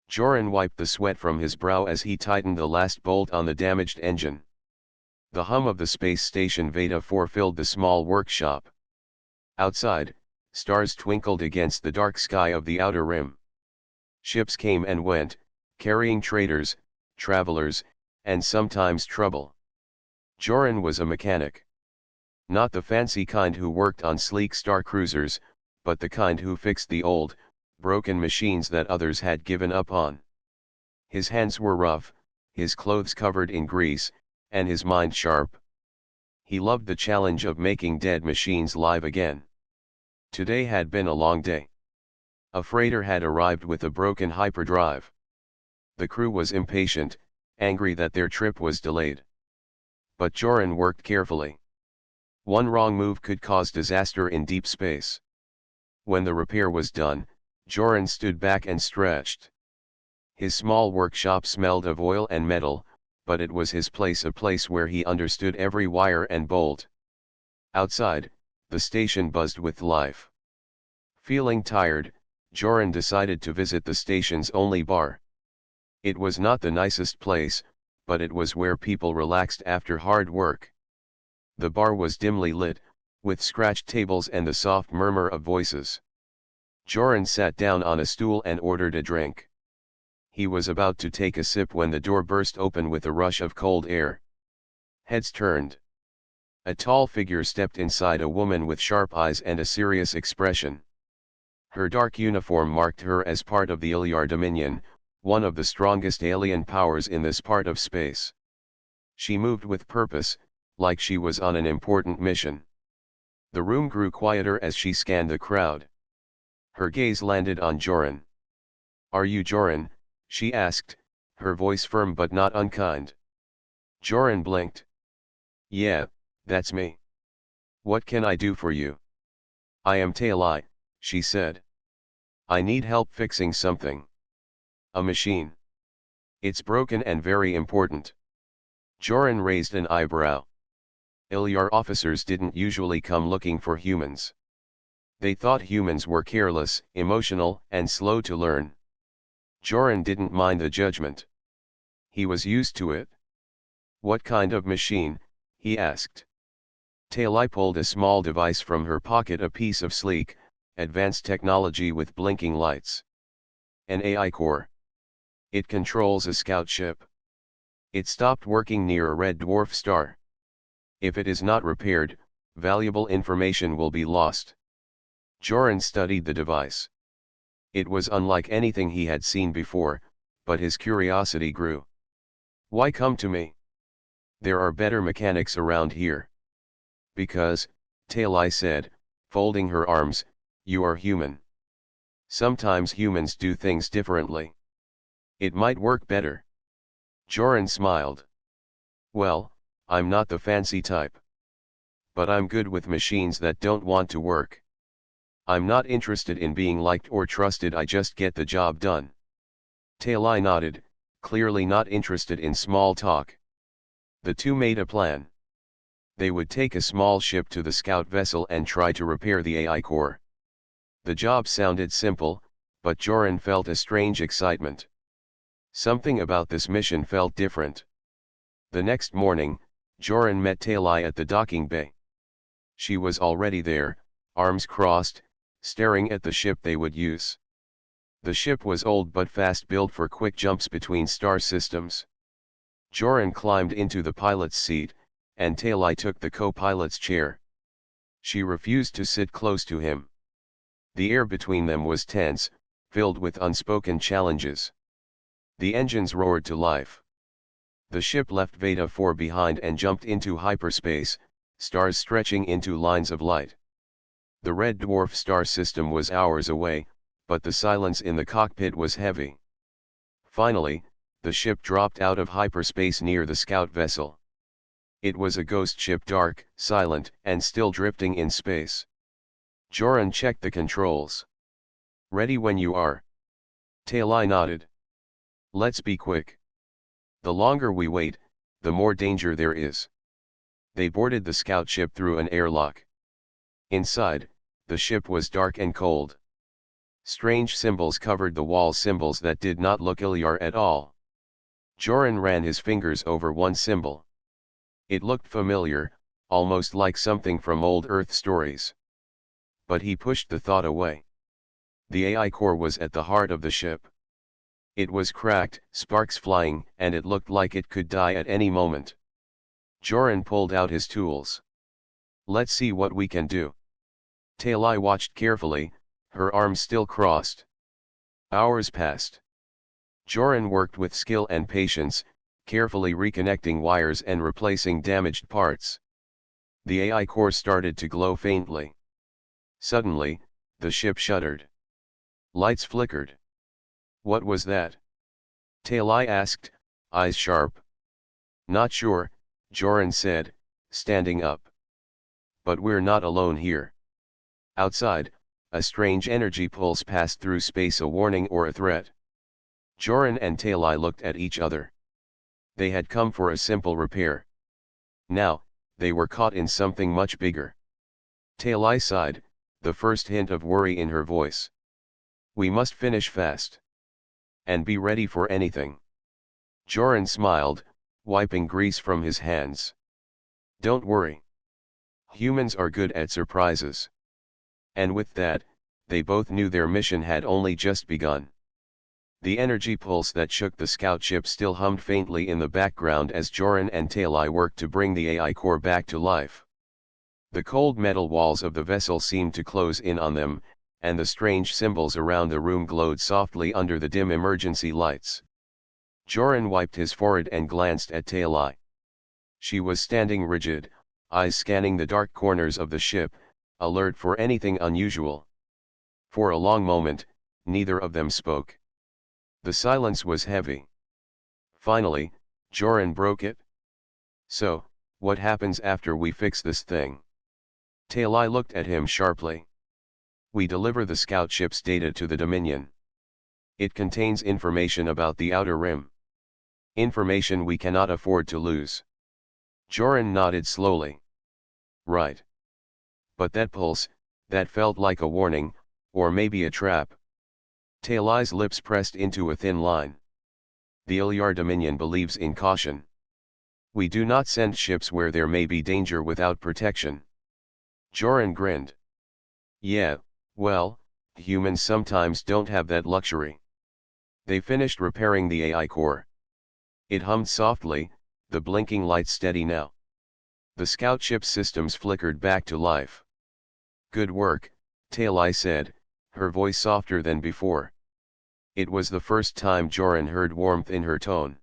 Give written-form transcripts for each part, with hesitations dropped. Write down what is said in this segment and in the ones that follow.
Joran wiped the sweat from his brow as he tightened the last bolt on the damaged engine. The hum of the space station Veda 4 filled the small workshop. Outside, stars twinkled against the dark sky of the outer rim. Ships came and went, carrying traders, travelers, and sometimes trouble. Joran was a mechanic. Not the fancy kind who worked on sleek star cruisers, but the kind who fixed the old, broken machines that others had given up on. His hands were rough, his clothes covered in grease, and his mind sharp. He loved the challenge of making dead machines live again. Today had been a long day. A freighter had arrived with a broken hyperdrive. The crew was impatient, angry that their trip was delayed. But Joran worked carefully. One wrong move could cause disaster in deep space. When the repair was done, Joran stood back and stretched. His small workshop smelled of oil and metal, but it was his place, a place where he understood every wire and bolt. Outside, the station buzzed with life. Feeling tired, Joran decided to visit the station's only bar. It was not the nicest place, but it was where people relaxed after hard work. The bar was dimly lit, with scratched tables and the soft murmur of voices. Joran sat down on a stool and ordered a drink. He was about to take a sip when the door burst open with a rush of cold air. Heads turned. A tall figure stepped inside, a woman with sharp eyes and a serious expression. Her dark uniform marked her as part of the Ilyar Dominion, one of the strongest alien powers in this part of space. She moved with purpose, like she was on an important mission. The room grew quieter as she scanned the crowd. Her gaze landed on Joran. "Are you Joran?" she asked, her voice firm but not unkind. Joran blinked. "Yeah, that's me. What can I do for you?" "I am Taro," she said. "I need help fixing something. A machine. It's broken and very important." Joran raised an eyebrow. Ilyar officers didn't usually come looking for humans. They thought humans were careless, emotional, and slow to learn. Joran didn't mind the judgment. He was used to it. "What kind of machine?" he asked. Taro pulled a small device from her pocket, a piece of sleek, advanced technology with blinking lights. "An AI core. It controls a scout ship. It stopped working near a red dwarf star. If it is not repaired, valuable information will be lost." Joran studied the device. It was unlike anything he had seen before, but his curiosity grew. "Why come to me? There are better mechanics around here." "Because," Taro said, folding her arms, "you are human. Sometimes humans do things differently. It might work better." Joran smiled. "Well, I'm not the fancy type. But I'm good with machines that don't want to work. I'm not interested in being liked or trusted, I just get the job done." Taro nodded, clearly not interested in small talk. The two made a plan. They would take a small ship to the scout vessel and try to repair the AI core. The job sounded simple, but Joran felt a strange excitement. Something about this mission felt different. The next morning, Joran met Taro at the docking bay. She was already there, arms crossed, staring at the ship they would use. The ship was old but fast, built for quick jumps between star systems. Joran climbed into the pilot's seat, and Taro took the co-pilot's chair. She refused to sit close to him. The air between them was tense, filled with unspoken challenges. The engines roared to life. The ship left Veda 4 behind and jumped into hyperspace, stars stretching into lines of light. The red dwarf star system was hours away, but the silence in the cockpit was heavy. Finally, the ship dropped out of hyperspace near the scout vessel. It was a ghost ship, dark, silent, and still drifting in space. Joran checked the controls. "Ready when you are." Taro nodded. "Let's be quick. The longer we wait, the more danger there is." They boarded the scout ship through an airlock. Inside, the ship was dark and cold. Strange symbols covered the wall, symbols that did not look Ilyar at all. Joran ran his fingers over one symbol. It looked familiar, almost like something from old Earth stories. But he pushed the thought away. The AI core was at the heart of the ship. It was cracked, sparks flying, and it looked like it could die at any moment. Joran pulled out his tools. Let's see what we can do. Talai watched carefully, her arms still crossed. Hours passed. Joran worked with skill and patience, carefully reconnecting wires and replacing damaged parts. The AI core started to glow faintly. Suddenly, the ship shuddered. Lights flickered. What was that? Talai asked, eyes sharp. Not sure, Joran said, standing up. But we're not alone here. Outside, a strange energy pulse passed through space, a warning or a threat. Joran and Talai looked at each other. They had come for a simple repair. Now, they were caught in something much bigger. Talai sighed, the first hint of worry in her voice. We must finish fast. And be ready for anything. Joran smiled, wiping grease from his hands. Don't worry. Humans are good at surprises. And with that, they both knew their mission had only just begun. The energy pulse that shook the scout ship still hummed faintly in the background as Joran and Talai worked to bring the AI core back to life. The cold metal walls of the vessel seemed to close in on them, and the strange symbols around the room glowed softly under the dim emergency lights. Joran wiped his forehead and glanced at Talai. She was standing rigid, eyes scanning the dark corners of the ship, alert for anything unusual. For a long moment, neither of them spoke. The silence was heavy. Finally, Joran broke it. So, what happens after we fix this thing? Talai looked at him sharply. We deliver the scout ship's data to the Dominion. It contains information about the Outer Rim. Information we cannot afford to lose. Joran nodded slowly. Right. But that pulse, that felt like a warning, or maybe a trap. Talai's lips pressed into a thin line. The Ilyar Dominion believes in caution. We do not send ships where there may be danger without protection. Joran grinned. Yeah, well, humans sometimes don't have that luxury. They finished repairing the AI core. It hummed softly, the blinking lights steady now. The scout ship's systems flickered back to life. Good work, Talai said, her voice softer than before. It was the first time Joran heard warmth in her tone.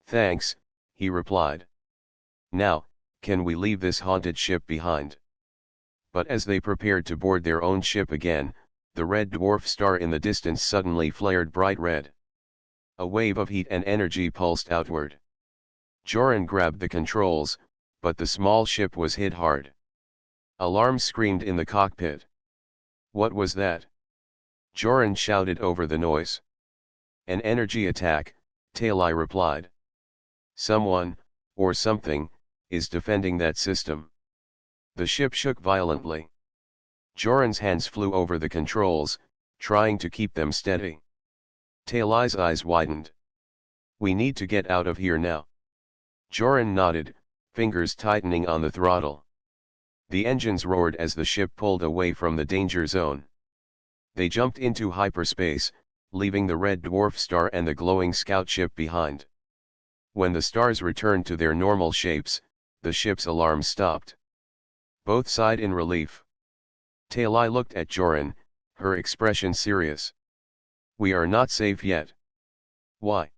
Thanks, he replied. Now, can we leave this haunted ship behind? But as they prepared to board their own ship again, the red dwarf star in the distance suddenly flared bright red. A wave of heat and energy pulsed outward. Joran grabbed the controls, but the small ship was hit hard. Alarms screamed in the cockpit. What was that? Joran shouted over the noise. An energy attack, Talai replied. Someone, or something, is defending that system. The ship shook violently. Joran's hands flew over the controls, trying to keep them steady. Talai's eyes widened. We need to get out of here now. Joran nodded, fingers tightening on the throttle. The engines roared as the ship pulled away from the danger zone. They jumped into hyperspace, leaving the red dwarf star and the glowing scout ship behind. When the stars returned to their normal shapes, the ship's alarm stopped. Both sighed in relief. Talai looked at Joran, her expression serious. We are not safe yet. Why?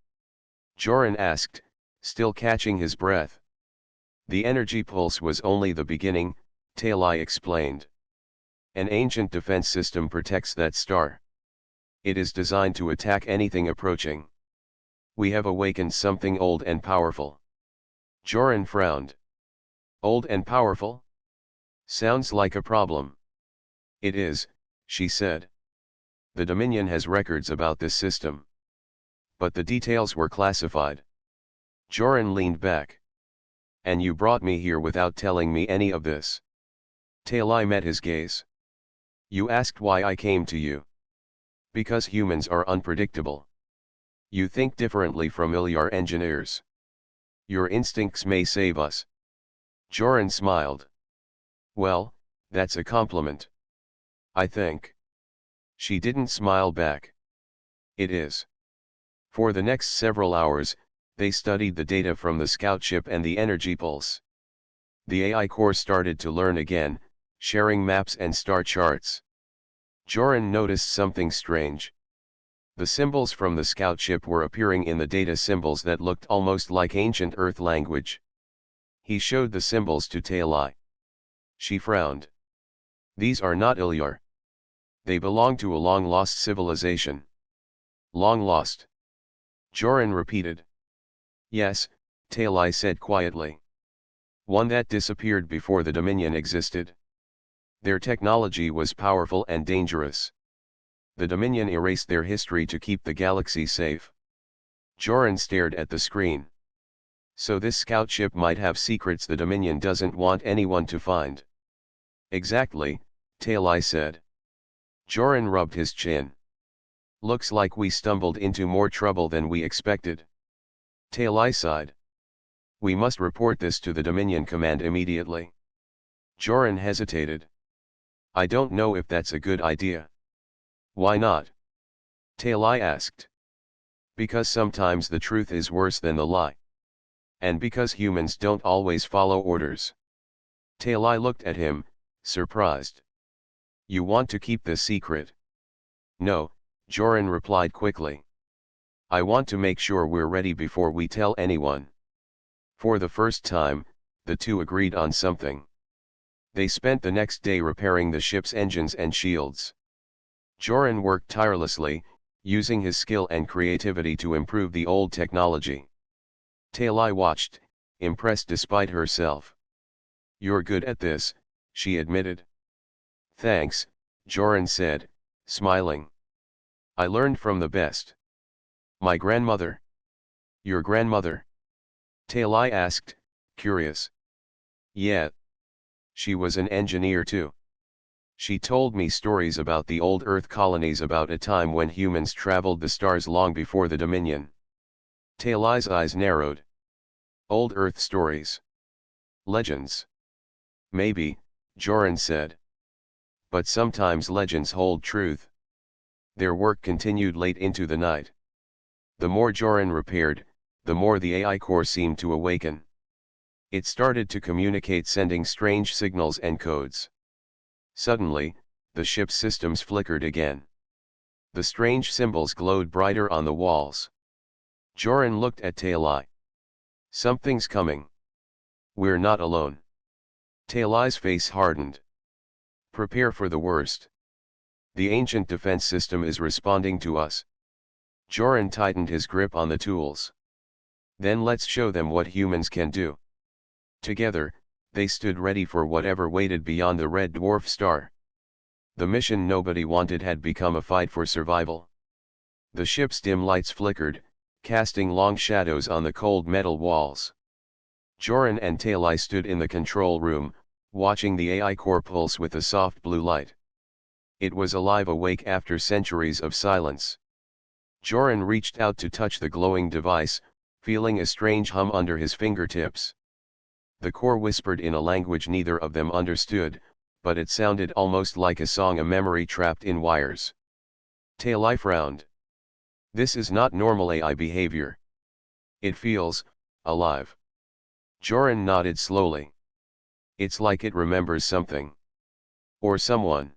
Joran asked, still catching his breath. The energy pulse was only the beginning, Talai explained. An ancient defense system protects that star. It is designed to attack anything approaching. We have awakened something old and powerful. Joran frowned. Old and powerful? Sounds like a problem. It is, she said. The Dominion has records about this system. But the details were classified. Joran leaned back. And you brought me here without telling me any of this. Talai met his gaze. You asked why I came to you. Because humans are unpredictable. You think differently from Ilyar engineers. Your instincts may save us. Joran smiled. Well, that's a compliment. I think. She didn't smile back. It is. For the next several hours, they studied the data from the scout ship and the energy pulse. The AI core started to learn again, sharing maps and star charts. Joran noticed something strange. The symbols from the scout ship were appearing in the data symbols that looked almost like ancient Earth language. He showed the symbols to Talai. She frowned. These are not Ilyar. They belong to a long-lost civilization. Long lost. Joran repeated. Yes, Talai said quietly. One that disappeared before the Dominion existed. Their technology was powerful and dangerous. The Dominion erased their history to keep the galaxy safe. Joran stared at the screen. So this scout ship might have secrets the Dominion doesn't want anyone to find. Exactly, Talai said. Joran rubbed his chin. Looks like we stumbled into more trouble than we expected. Talai sighed. We must report this to the Dominion Command immediately. Joran hesitated. I don't know if that's a good idea. Why not? Talai asked. Because sometimes the truth is worse than the lie. And because humans don't always follow orders. Talai looked at him, surprised. You want to keep this secret? No, Joran replied quickly. I want to make sure we're ready before we tell anyone. For the first time, the two agreed on something. They spent the next day repairing the ship's engines and shields. Joran worked tirelessly, using his skill and creativity to improve the old technology. Talai watched, impressed despite herself. You're good at this, she admitted. Thanks, Joran said, smiling. I learned from the best. My grandmother? Your grandmother? Talai asked, curious. Yeah. She was an engineer too. She told me stories about the old Earth colonies about a time when humans traveled the stars long before the Dominion. Talai's eyes narrowed. Old Earth stories. Legends. Maybe, Joran said. But sometimes legends hold truth. Their work continued late into the night. The more Joran repaired, the more the AI core seemed to awaken. It started to communicate, sending strange signals and codes. Suddenly, the ship's systems flickered again. The strange symbols glowed brighter on the walls. Joran looked at Talai. Something's coming. We're not alone. Talai's face hardened. Prepare for the worst. The ancient defense system is responding to us. Joran tightened his grip on the tools. Then let's show them what humans can do. Together, they stood ready for whatever waited beyond the red dwarf star. The mission nobody wanted had become a fight for survival. The ship's dim lights flickered, casting long shadows on the cold metal walls. Joran and Talai stood in the control room, watching the AI core pulse with a soft blue light. It was alive, awake after centuries of silence. Joran reached out to touch the glowing device, feeling a strange hum under his fingertips. The core whispered in a language neither of them understood, but it sounded almost like a song, a memory trapped in wires. Talai frowned. This is not normal AI behavior. It feels alive. Joran nodded slowly. It's like it remembers something. Or someone.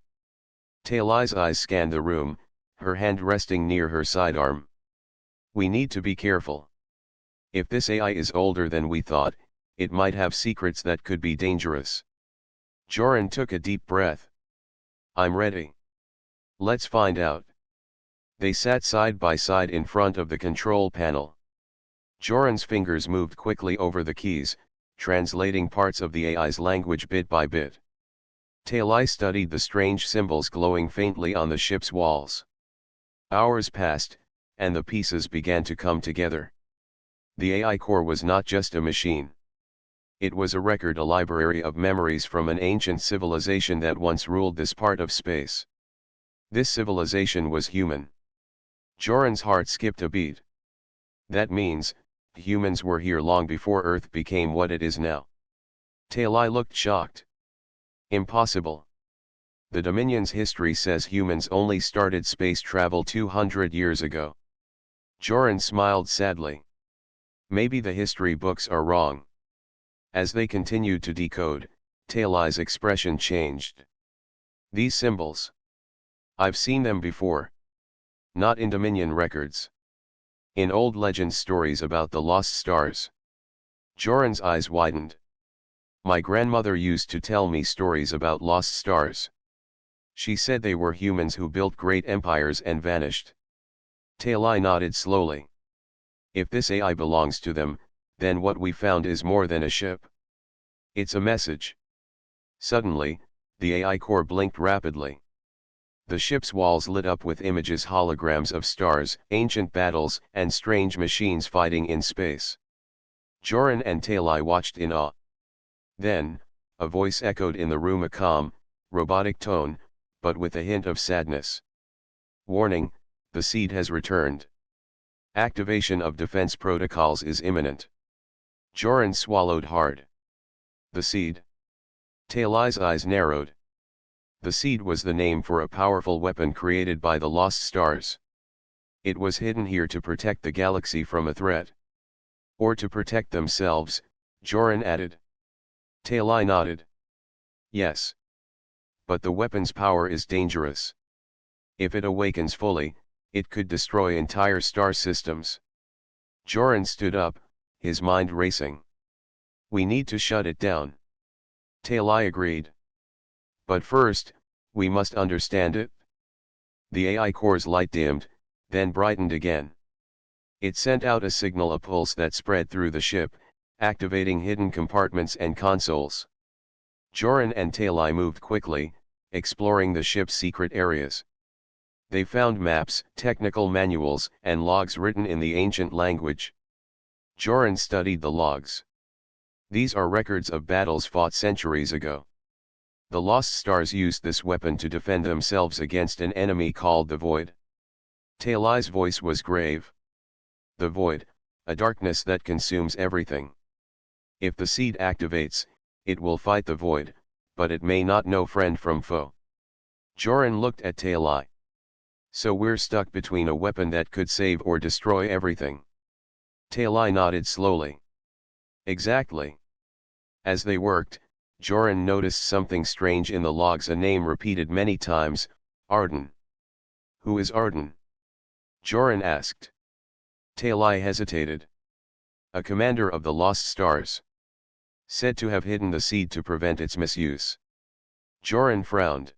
Talai's eyes scanned the room, her hand resting near her sidearm. We need to be careful. If this AI is older than we thought, it might have secrets that could be dangerous. Joran took a deep breath. I'm ready. Let's find out. They sat side by side in front of the control panel. Joran's fingers moved quickly over the keys, translating parts of the AI's language bit by bit. Talai studied the strange symbols glowing faintly on the ship's walls. Hours passed, and the pieces began to come together. The AI core was not just a machine. It was a record, a library of memories from an ancient civilization that once ruled this part of space. This civilization was human. Joran's heart skipped a beat. That means, humans were here long before Earth became what it is now. Talai looked shocked. Impossible. The Dominion's history says humans only started space travel 200 years ago. Joran smiled sadly. Maybe the history books are wrong. As they continued to decode, Talai's expression changed. These symbols. I've seen them before. Not in Dominion records. In old legend stories about the lost stars. Joran's eyes widened. My grandmother used to tell me stories about lost stars. She said they were humans who built great empires and vanished. Talai nodded slowly. If this AI belongs to them, then what we found is more than a ship. It's a message. Suddenly, the AI core blinked rapidly. The ship's walls lit up with images, holograms of stars, ancient battles, and strange machines fighting in space. Joran and Talai watched in awe. Then, a voice echoed in the room, a calm, robotic tone, but with a hint of sadness. Warning, the seed has returned. Activation of defense protocols is imminent. Joran swallowed hard. The seed. Talai's eyes narrowed. The seed was the name for a powerful weapon created by the lost stars. It was hidden here to protect the galaxy from a threat. Or to protect themselves, Joran added. Talai nodded. Yes. But the weapon's power is dangerous. If it awakens fully, it could destroy entire star systems. Joran stood up, his mind racing. We need to shut it down. Talai agreed. But first, we must understand it. The AI core's light dimmed, then brightened again. It sent out a signal, a pulse that spread through the ship, activating hidden compartments and consoles. Joran and Talai moved quickly, exploring the ship's secret areas. They found maps, technical manuals, and logs written in the ancient language. Joran studied the logs. These are records of battles fought centuries ago. The Lost Stars used this weapon to defend themselves against an enemy called the Void. Talai's voice was grave. The Void, a darkness that consumes everything. If the seed activates, it will fight the Void, but it may not know friend from foe. Joran looked at Talai. So we're stuck between a weapon that could save or destroy everything. Talai nodded slowly. Exactly. As they worked, Joran noticed something strange in the logs, a name repeated many times, Arden. Who is Arden? Joran asked. Talai hesitated. A commander of the Lost Stars. Said to have hidden the seed to prevent its misuse. Joran frowned.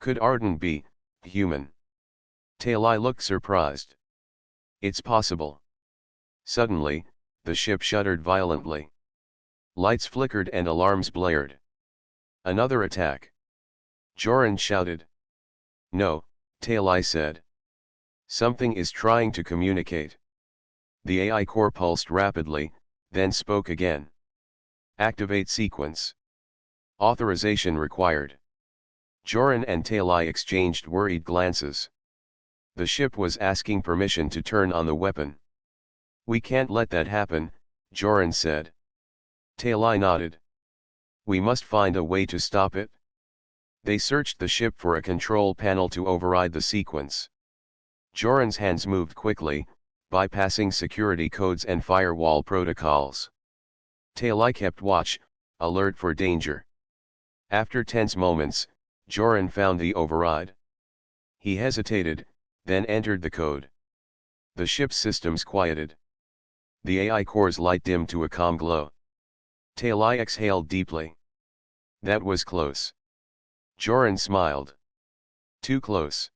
Could Arden be human? Talai looked surprised. It's possible. Suddenly, the ship shuddered violently. Lights flickered and alarms blared. Another attack. Joran shouted. No, Talai said. Something is trying to communicate. The AI core pulsed rapidly, then spoke again. Activate sequence. Authorization required. Joran and Talai exchanged worried glances. The ship was asking permission to turn on the weapon. We can't let that happen, Joran said. Talai nodded. We must find a way to stop it. They searched the ship for a control panel to override the sequence. Joran's hands moved quickly, bypassing security codes and firewall protocols. Talai kept watch, alert for danger. After tense moments, Joran found the override. He hesitated, then entered the code. The ship's systems quieted. The AI core's light dimmed to a calm glow. Talai exhaled deeply. That was close. Joran smiled. Too close.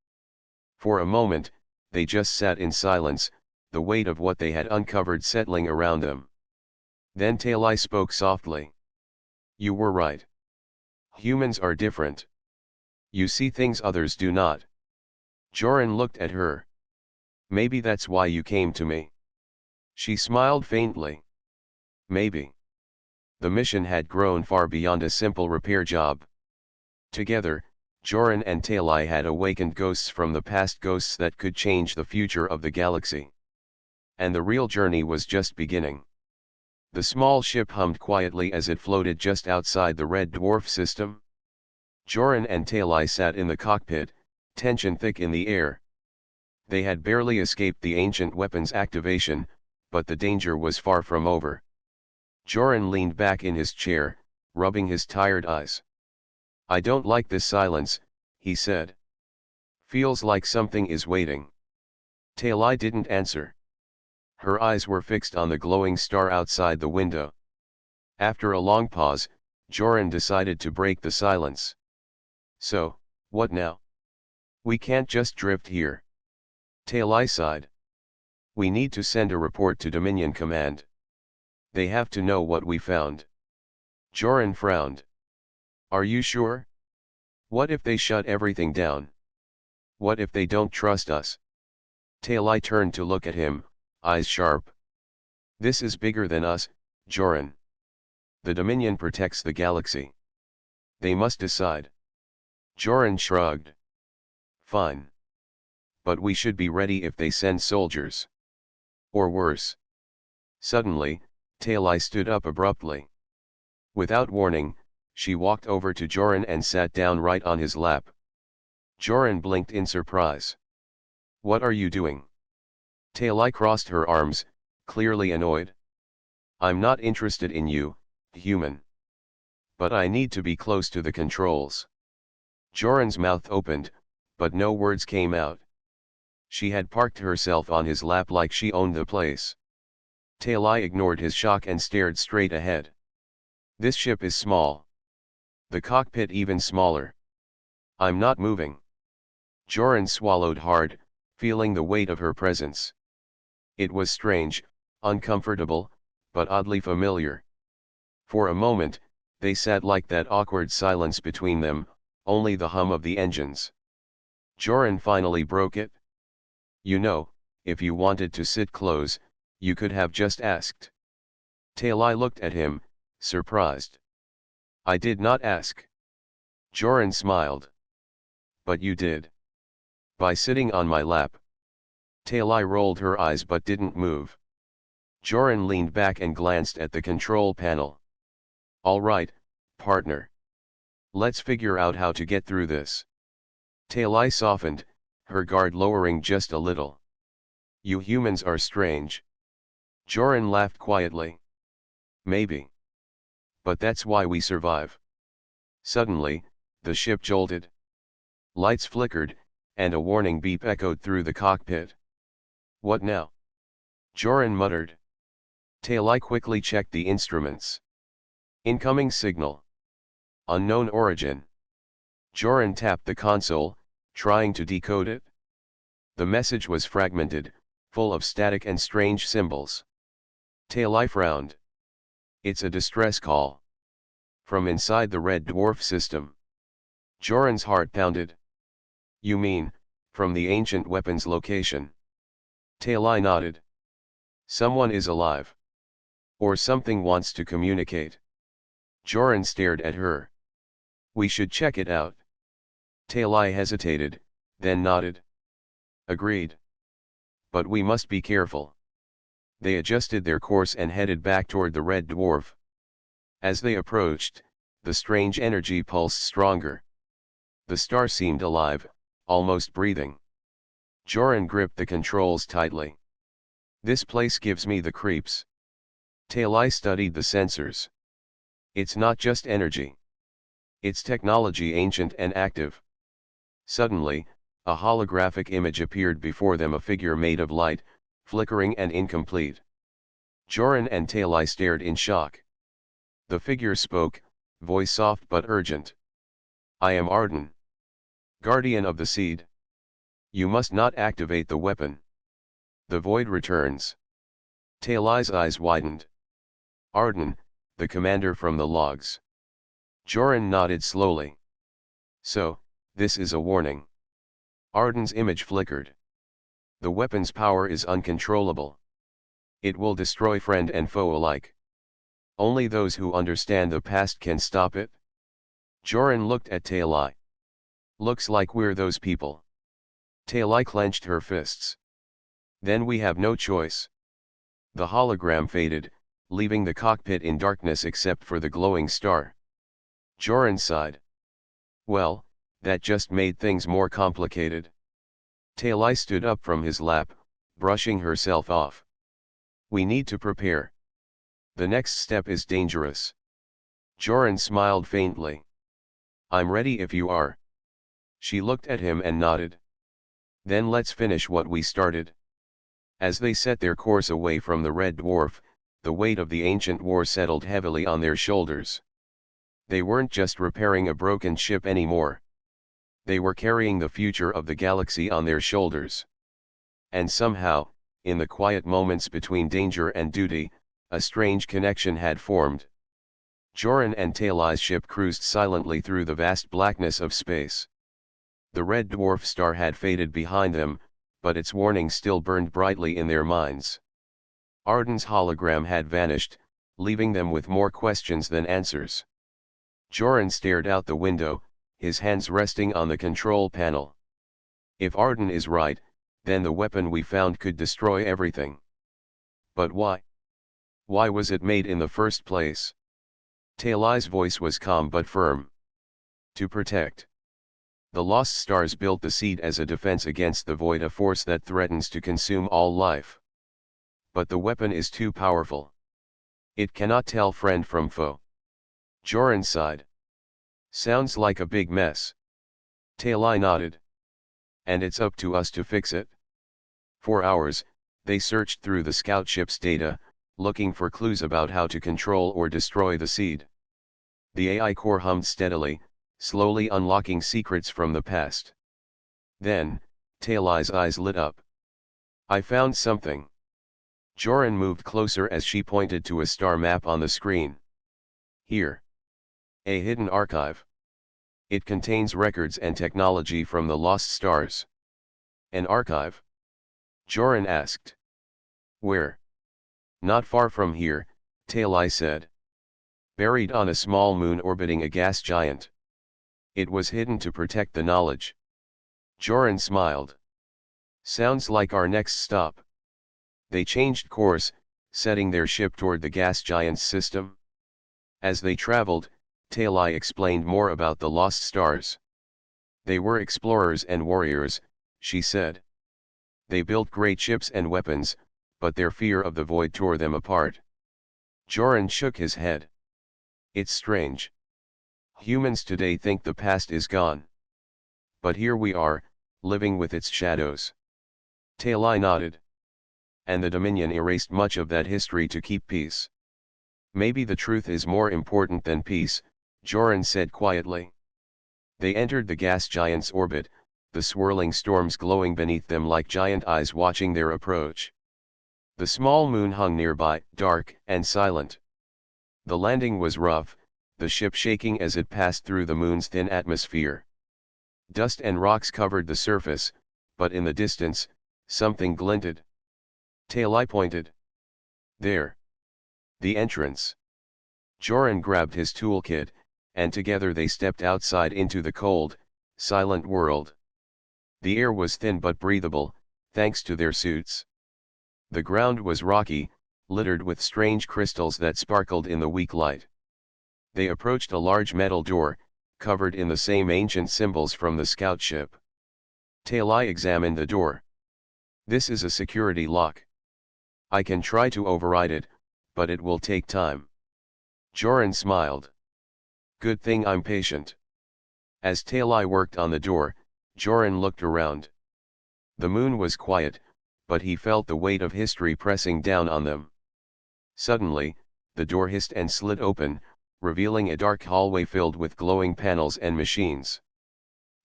For a moment, they just sat in silence, the weight of what they had uncovered settling around them. Then Talai spoke softly. You were right. Humans are different. You see things others do not. Joran looked at her. Maybe that's why you came to me. She smiled faintly. Maybe. The mission had grown far beyond a simple repair job. Together, Joran and Talai had awakened ghosts from the past, ghosts that could change the future of the galaxy. And the real journey was just beginning. The small ship hummed quietly as it floated just outside the red dwarf system. Joran and Talai sat in the cockpit, tension thick in the air. They had barely escaped the ancient weapon's activation, but the danger was far from over. Joran leaned back in his chair, rubbing his tired eyes. "I don't like this silence," he said. "Feels like something is waiting." Talai didn't answer. Her eyes were fixed on the glowing star outside the window. After a long pause, Joran decided to break the silence. "So, what now? We can't just drift here." Talai sighed. "We need to send a report to Dominion Command. They have to know what we found." Joran frowned. "Are you sure? What if they shut everything down? What if they don't trust us?" Talai turned to look at him, eyes sharp. "This is bigger than us, Joran. The Dominion protects the galaxy. They must decide." Joran shrugged. "Fine. But we should be ready if they send soldiers. Or worse." Suddenly, Talai stood up abruptly. Without warning, she walked over to Joran and sat down right on his lap. Joran blinked in surprise. "What are you doing?" Talai crossed her arms, clearly annoyed. "I'm not interested in you, human. But I need to be close to the controls." Joran's mouth opened, but no words came out. She had parked herself on his lap like she owned the place. Talai ignored his shock and stared straight ahead. "This ship is small. The cockpit even smaller. I'm not moving." Joran swallowed hard, feeling the weight of her presence. It was strange, uncomfortable, but oddly familiar. For a moment, they sat like that awkward silence between them, only the hum of the engines. Joran finally broke it. "You know, if you wanted to sit close, you could have just asked." Talai looked at him, surprised. "I did not ask." Joran smiled. "But you did. By sitting on my lap." Talai rolled her eyes but didn't move. Joran leaned back and glanced at the control panel. "All right, partner. Let's figure out how to get through this." Talai softened, her guard lowering just a little. "You humans are strange." Joran laughed quietly. "Maybe. But that's why we survive." Suddenly, the ship jolted. Lights flickered, and a warning beep echoed through the cockpit. "What now?" Joran muttered. Talai quickly checked the instruments. "Incoming signal. Unknown origin." Joran tapped the console, trying to decode it. The message was fragmented, full of static and strange symbols. Talai frowned. "It's a distress call. From inside the red dwarf system." Joran's heart pounded. "You mean, from the ancient weapon's location?" Talai nodded. "Someone is alive. Or something wants to communicate." Joran stared at her. "We should check it out." Talai hesitated, then nodded. "Agreed. But we must be careful." They adjusted their course and headed back toward the red dwarf. As they approached, the strange energy pulsed stronger. The star seemed alive, almost breathing. Joran gripped the controls tightly. "This place gives me the creeps." Talai studied the sensors. "It's not just energy. It's technology, ancient and active." Suddenly, a holographic image appeared before them, a figure made of light, flickering and incomplete. Joran and Talai stared in shock. The figure spoke, voice soft but urgent. "I am Arden, guardian of the seed. You must not activate the weapon. The void returns." Talai's eyes widened. "Arden, the commander from the logs." Joran nodded slowly. "So, this is a warning." Arden's image flickered. "The weapon's power is uncontrollable. It will destroy friend and foe alike. Only those who understand the past can stop it." Joran looked at Talai. Looks like we're those people. Talai clenched her fists. Then we have no choice. The hologram faded, leaving the cockpit in darkness except for the glowing star. Joran sighed. Well, that just made things more complicated. Talai stood up from his lap, brushing herself off. We need to prepare. The next step is dangerous. Joran smiled faintly. I'm ready if you are. She looked at him and nodded. Then let's finish what we started. As they set their course away from the Red Dwarf, the weight of the ancient war settled heavily on their shoulders. They weren't just repairing a broken ship anymore. They were carrying the future of the galaxy on their shoulders. And somehow, in the quiet moments between danger and duty, a strange connection had formed. Joran and Talai's ship cruised silently through the vast blackness of space. The red dwarf star had faded behind them, but its warning still burned brightly in their minds. Arden's hologram had vanished, leaving them with more questions than answers. Joran stared out the window, his hands resting on the control panel. If Arden is right, then the weapon we found could destroy everything. But why? Why was it made in the first place? Talai's voice was calm but firm. To protect. The Lost Stars built the seed as a defense against the void, a force that threatens to consume all life. But the weapon is too powerful. It cannot tell friend from foe. Joran sighed. Sounds like a big mess. Talai nodded. And it's up to us to fix it. For hours, they searched through the scout ship's data, looking for clues about how to control or destroy the seed. The AI core hummed steadily, slowly unlocking secrets from the past. Then, Talai's eyes lit up. I found something. Joran moved closer as she pointed to a star map on the screen. Here. A hidden archive. It contains records and technology from the lost stars. An archive? Joran asked. Where? Not far from here, Talai said. Buried on a small moon orbiting a gas giant. It was hidden to protect the knowledge. Joran smiled. Sounds like our next stop. They changed course, setting their ship toward the gas giant's system. As they traveled, Talai explained more about the lost stars. They were explorers and warriors, she said. They built great ships and weapons, but their fear of the void tore them apart. Joran shook his head. It's strange. Humans today think the past is gone. But here we are, living with its shadows. Talai nodded. And the Dominion erased much of that history to keep peace. Maybe the truth is more important than peace, Joran said quietly. They entered the gas giant's orbit, the swirling storms glowing beneath them like giant eyes watching their approach. The small moon hung nearby, dark and silent. The landing was rough, the ship shaking as it passed through the moon's thin atmosphere. Dust and rocks covered the surface, but in the distance, something glinted. Talai pointed. There. The entrance. Joran grabbed his toolkit, and together they stepped outside into the cold, silent world. The air was thin but breathable, thanks to their suits. The ground was rocky, littered with strange crystals that sparkled in the weak light. They approached a large metal door, covered in the same ancient symbols from the scout ship. Talai examined the door. This is a security lock. I can try to override it, but it will take time. Joran smiled. Good thing I'm patient. As Talai worked on the door, Joran looked around. The moon was quiet, but he felt the weight of history pressing down on them. Suddenly, the door hissed and slid open, revealing a dark hallway filled with glowing panels and machines.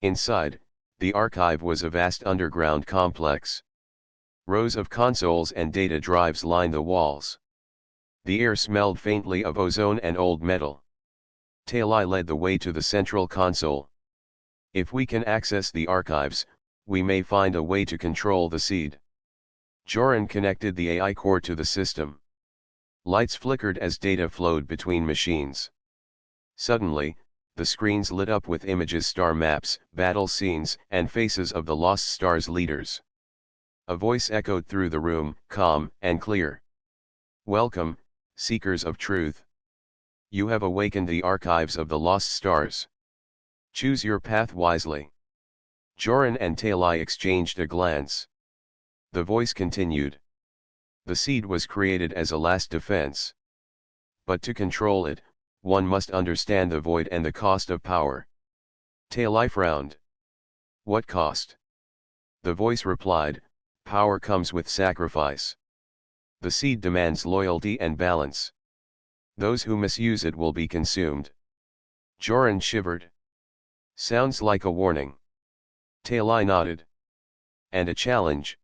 Inside, the archive was a vast underground complex. Rows of consoles and data drives lined the walls. The air smelled faintly of ozone and old metal. Talai led the way to the central console. If we can access the archives, we may find a way to control the seed. Joran connected the AI core to the system. Lights flickered as data flowed between machines. Suddenly, the screens lit up with images, star maps, battle scenes, and faces of the Lost Stars leaders. A voice echoed through the room, calm and clear. "Welcome, seekers of truth. You have awakened the archives of the Lost Stars. Choose your path wisely." Joran and Talai exchanged a glance. The voice continued. "The seed was created as a last defense. But to control it, one must understand the void and the cost of power." Talai frowned. "What cost?" The voice replied, "Power comes with sacrifice. The seed demands loyalty and balance. Those who misuse it will be consumed." Joran shivered. "Sounds like a warning." Talai nodded. "And a challenge."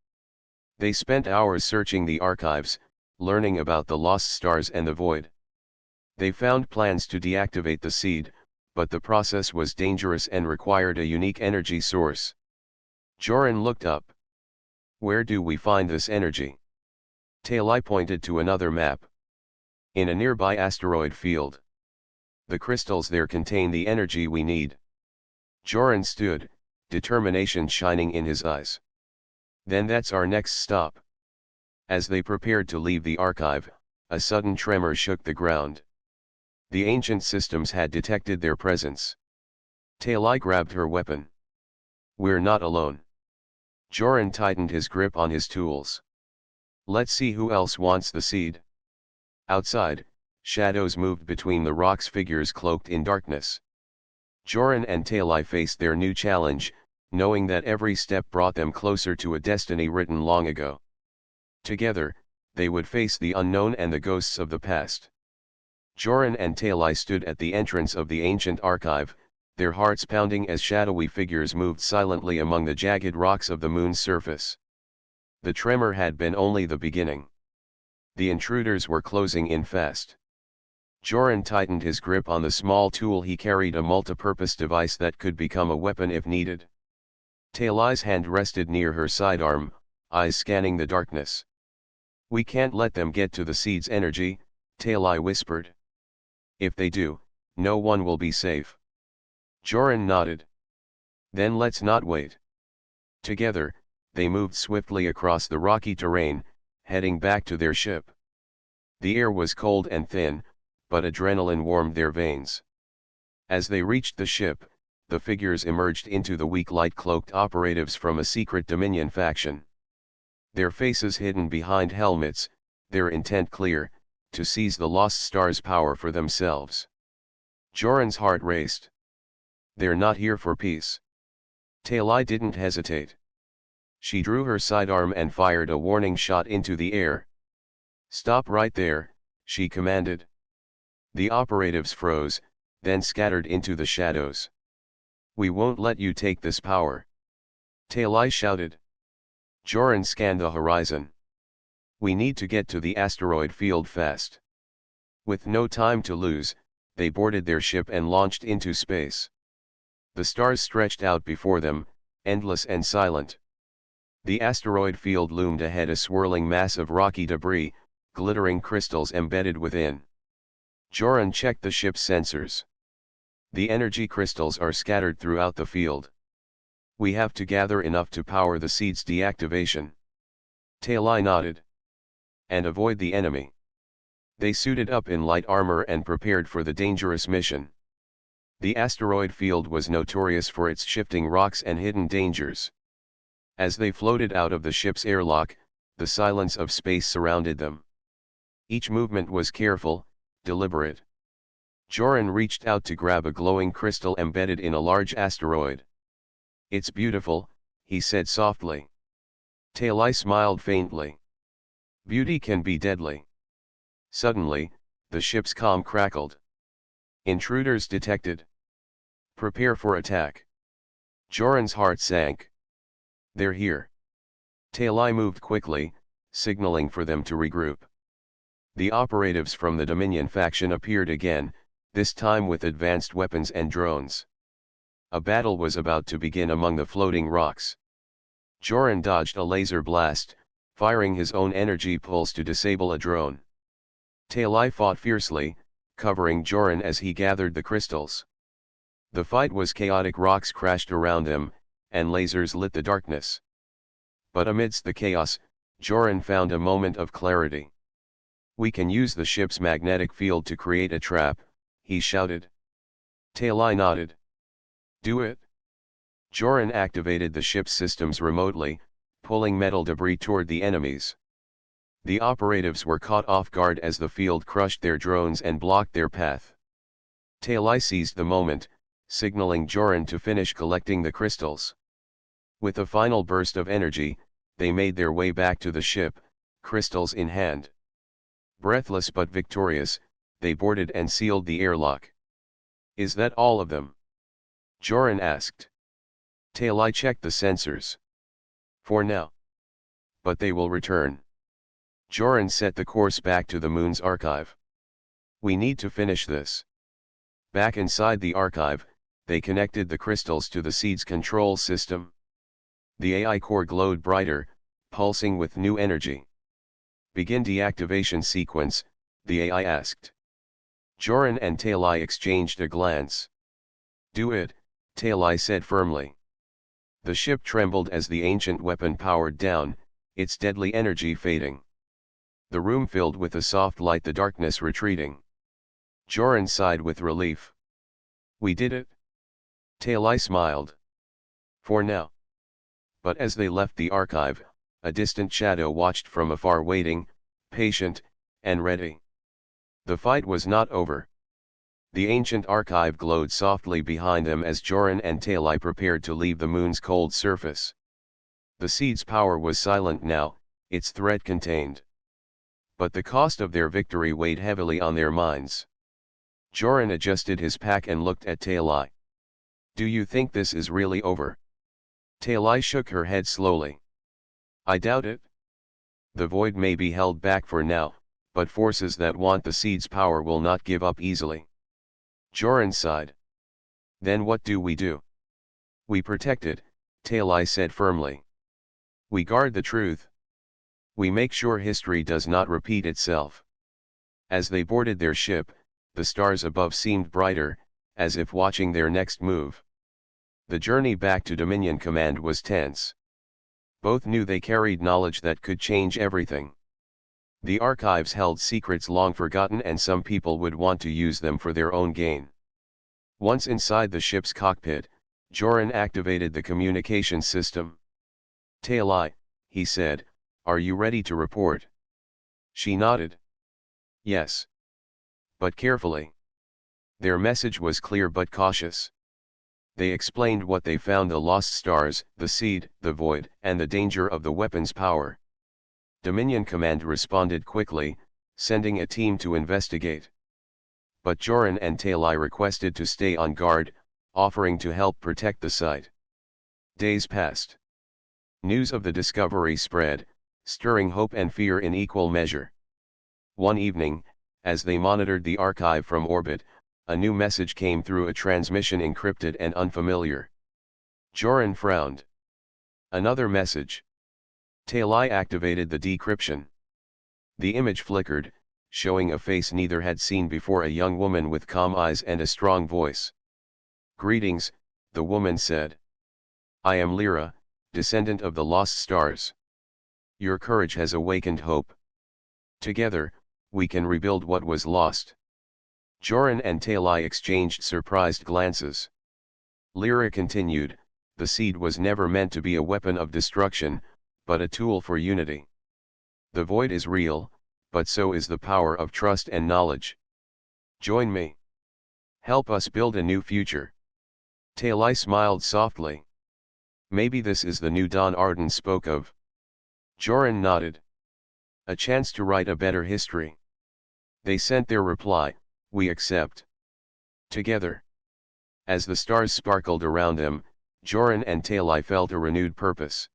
They spent hours searching the archives, learning about the Lost Stars and the void. They found plans to deactivate the seed, but the process was dangerous and required a unique energy source. Joran looked up. "Where do we find this energy?" Talai pointed to another map. "In a nearby asteroid field. The crystals there contain the energy we need." Joran stood, determination shining in his eyes. "Then that's our next stop." As they prepared to leave the archive, a sudden tremor shook the ground. The ancient systems had detected their presence. Talai grabbed her weapon. "We're not alone." Joran tightened his grip on his tools. "Let's see who else wants the seed." Outside, shadows moved between the rocks, figures cloaked in darkness. Joran and Talai faced their new challenge, knowing that every step brought them closer to a destiny written long ago. Together, they would face the unknown and the ghosts of the past. Joran and Talai stood at the entrance of the ancient archive, their hearts pounding as shadowy figures moved silently among the jagged rocks of the moon's surface. The tremor had been only the beginning. The intruders were closing in fast. Joran tightened his grip on the small tool he carried, a multipurpose device that could become a weapon if needed. Talai's hand rested near her sidearm, eyes scanning the darkness. "We can't let them get to the seed's energy," Talai whispered. "If they do, no one will be safe." Joran nodded. "Then let's not wait." Together, they moved swiftly across the rocky terrain, heading back to their ship. The air was cold and thin, but adrenaline warmed their veins. As they reached the ship, the figures emerged into the weak light, cloaked operatives from a secret Dominion faction. Their faces hidden behind helmets, their intent clear, to seize the Lost Stars' power for themselves. Joran's heart raced. "They're not here for peace." Talai didn't hesitate. She drew her sidearm and fired a warning shot into the air. "Stop right there," she commanded. The operatives froze, then scattered into the shadows. "We won't let you take this power," Talai shouted. Joran scanned the horizon. "We need to get to the asteroid field fast." With no time to lose, they boarded their ship and launched into space. The stars stretched out before them, endless and silent. The asteroid field loomed ahead, a swirling mass of rocky debris, glittering crystals embedded within. Joran checked the ship's sensors. "The energy crystals are scattered throughout the field. We have to gather enough to power the seed's deactivation." Talai nodded. "And avoid the enemy." They suited up in light armor and prepared for the dangerous mission. The asteroid field was notorious for its shifting rocks and hidden dangers. As they floated out of the ship's airlock, the silence of space surrounded them. Each movement was careful, deliberate. Joran reached out to grab a glowing crystal embedded in a large asteroid. "It's beautiful," he said softly. Talai smiled faintly. "Beauty can be deadly." Suddenly, the ship's comm crackled. "Intruders detected. Prepare for attack." Joran's heart sank. "They're here." Talai moved quickly, signaling for them to regroup. The operatives from the Dominion faction appeared again, this time with advanced weapons and drones. A battle was about to begin among the floating rocks. Joran dodged a laser blast, firing his own energy pulse to disable a drone. Talai fought fiercely, covering Joran as he gathered the crystals. The fight was chaotic, rocks crashed around them, and lasers lit the darkness. But amidst the chaos, Joran found a moment of clarity. "We can use the ship's magnetic field to create a trap," he shouted. Talai nodded. "Do it." Joran activated the ship's systems remotely, pulling metal debris toward the enemies. The operatives were caught off guard as the field crushed their drones and blocked their path. Talai seized the moment, signaling Joran to finish collecting the crystals. With a final burst of energy, they made their way back to the ship, crystals in hand. Breathless but victorious, they boarded and sealed the airlock. "Is that all of them?" Joran asked. Talai checked the sensors. "For now. But they will return." Joran set the course back to the moon's archive. "We need to finish this." Back inside the archive, they connected the crystals to the seed's control system. The AI core glowed brighter, pulsing with new energy. "Begin deactivation sequence," the AI asked. Joran and Talai exchanged a glance. "Do it," Talai said firmly. The ship trembled as the ancient weapon powered down, its deadly energy fading. The room filled with a soft light, the darkness retreating. Joran sighed with relief. "We did it." Talai smiled. "For now." But as they left the archive, a distant shadow watched from afar, waiting, patient, and ready. The fight was not over. The ancient archive glowed softly behind them as Joran and Talai prepared to leave the moon's cold surface. The seed's power was silent now, its threat contained. But the cost of their victory weighed heavily on their minds. Joran adjusted his pack and looked at Talai. "Do you think this is really over?" Talai shook her head slowly. "I doubt it. The void may be held back for now, but forces that want the seed's power will not give up easily." Joran sighed. "Then what do we do?" "We protect it," Talai said firmly. "We guard the truth. We make sure history does not repeat itself." As they boarded their ship, the stars above seemed brighter, as if watching their next move. The journey back to Dominion Command was tense. Both knew they carried knowledge that could change everything. The archives held secrets long forgotten, and some people would want to use them for their own gain. Once inside the ship's cockpit, Joran activated the communication system. "Talai," he said, "are you ready to report?" She nodded. "Yes. But carefully." Their message was clear but cautious. They explained what they found: the lost stars, the seed, the void, and the danger of the weapon's power. Dominion Command responded quickly, sending a team to investigate. But Joran and Talai requested to stay on guard, offering to help protect the site. Days passed. News of the discovery spread, stirring hope and fear in equal measure. One evening, as they monitored the archive from orbit, a new message came through a transmission, encrypted and unfamiliar. Joran frowned. Another message. Talai activated the decryption. The image flickered, showing a face neither had seen before: a young woman with calm eyes and a strong voice. "Greetings," the woman said. "I am Nira, descendant of the lost stars. Your courage has awakened hope. Together, we can rebuild what was lost." Joran and Talai exchanged surprised glances. Nira continued, "The seed was never meant to be a weapon of destruction, but a tool for unity. The void is real, but so is the power of trust and knowledge. Join me. Help us build a new future." Talai smiled softly. "Maybe this is the new dawn Arden spoke of." Joran nodded. "A chance to write a better history." They sent their reply: "We accept." Together. As the stars sparkled around them, Joran and Talai felt a renewed purpose.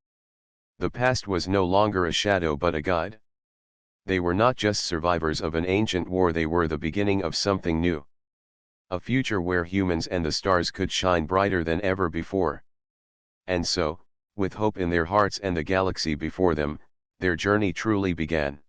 The past was no longer a shadow but a guide. They were not just survivors of an ancient war, they were the beginning of something new. A future where humans and the stars could shine brighter than ever before. And so, with hope in their hearts and the galaxy before them, their journey truly began.